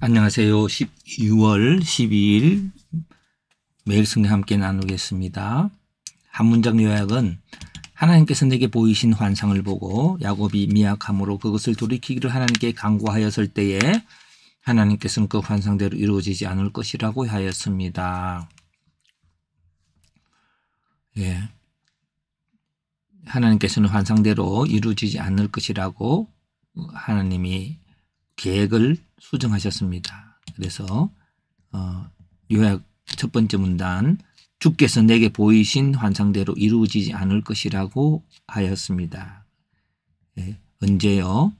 안녕하세요. 12월 12일 매일 승리 함께 나누겠습니다. 한 문장 요약은 하나님께서 내게 보이신 환상을 보고 야곱이 미약함으로 그것을 돌이키기를 하나님께 간구하였을 때에 하나님께서는 그 환상대로 이루어지지 않을 것이라고 하였습니다. 예. 하나님께서는 환상대로 이루어지지 않을 것이라고 하나님이 계획을 수정하셨습니다. 그래서 요약 첫 번째 문단, 주께서 내게 보이신 환상대로 이루어지지 않을 것이라고 하였습니다. 예, 언제요?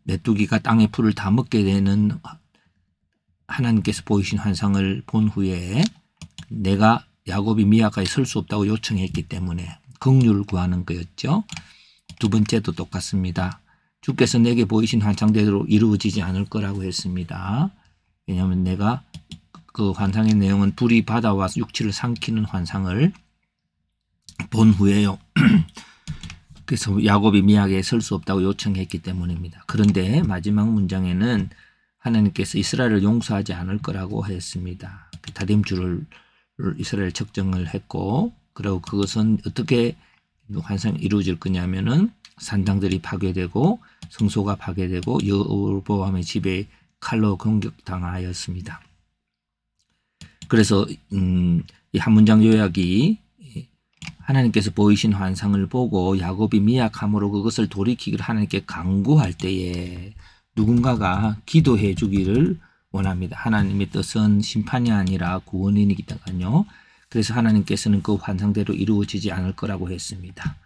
메뚜기가 땅의 풀을 다 먹게 되는 하나님께서 보이신 환상을 본 후에 내가 야곱이 미약하게 설 수 없다고 요청했기 때문에 긍휼을 구하는 거였죠. 두 번째도 똑같습니다. 주께서 내게 보이신 환상대로 이루어지지 않을 거라고 했습니다. 왜냐하면 내가 그 환상의 내용은 불이 바다와 육지를 삼키는 환상을 본 후에요. 그래서 야곱이 미약하게 설 수 없다고 요청했기 때문입니다. 그런데 마지막 문장에는 하나님께서 이스라엘을 용서하지 않을 거라고 했습니다. 다림줄을 이스라엘 측정을 했고, 그리고 그것은 어떻게 환상이 이루어질 거냐면은 산당들이 파괴되고 성소가 파괴되고 여로보암의 집에 칼로 공격당하였습니다. 그래서 이 한 문장 요약이 하나님께서 보이신 환상을 보고 야곱이 미약함으로 그것을 돌이키기를 하나님께 간구할 때에 누군가가 기도해 주기를 원합니다. 하나님의 뜻은 심판이 아니라 구원이니까요. 그래서 하나님께서는 그 환상대로 이루어지지 않을 거라고 했습니다.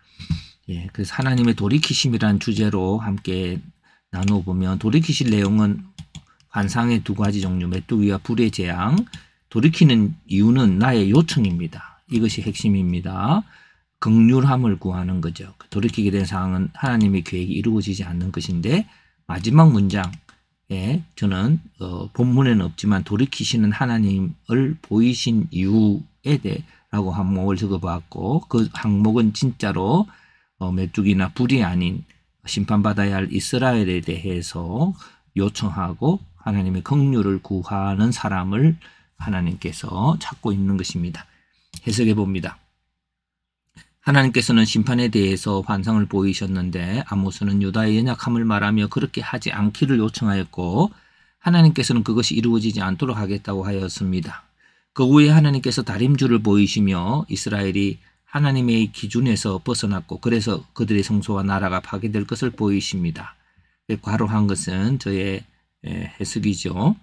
예, 그래서 하나님의 돌이키심이라는 주제로 함께 나눠보면 돌이키실 내용은 환상의 두 가지 종류, 메뚜기와 불의 재앙. 돌이키는 이유는 나의 요청입니다. 이것이 핵심입니다. 긍휼함을 구하는 거죠. 돌이키게 된 상황은 하나님의 계획이 이루어지지 않는 것인데 마지막 문장에 저는 본문에는 없지만 돌이키시는 하나님을 보이신 이유에 대해라고 항목을 적어봤고 그 항목은 진짜로 메뚜기나 불이 아닌 심판받아야 할 이스라엘에 대해서 요청하고 하나님의 긍휼을 구하는 사람을 하나님께서 찾고 있는 것입니다. 해석해 봅니다. 하나님께서는 심판에 대해서 환상을 보이셨는데 아모스는 유다의 연약함을 말하며 그렇게 하지 않기를 요청하였고 하나님께서는 그것이 이루어지지 않도록 하겠다고 하였습니다. 그 후에 하나님께서 다림줄을 보이시며 이스라엘이 하나님의 기준에서 벗어났고 그래서 그들의 성소와 나라가 파괴될 것을 보이십니다. 과로한 것은 저의 해석이죠.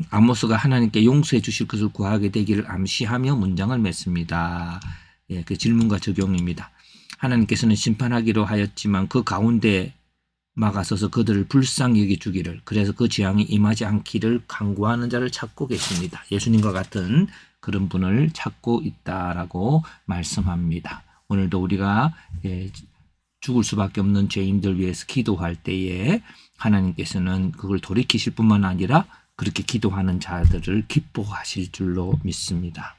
아모스가 하나님께 용서해 주실 것을 구하게 되기를 암시하며 문장을 맺습니다. 예, 그 질문과 적용입니다. 하나님께서는 심판하기로 하였지만 그 가운데 막아서서 그들을 불쌍히 여겨주기를, 그래서 그 재앙이 임하지 않기를 간구하는 자를 찾고 계십니다. 예수님과 같은 그런 분을 찾고 있다라고 말씀합니다. 오늘도 우리가 죽을 수밖에 없는 죄인들 위해서 기도할 때에 하나님께서는 그걸 돌이키실 뿐만 아니라 그렇게 기도하는 자들을 기뻐하실 줄로 믿습니다.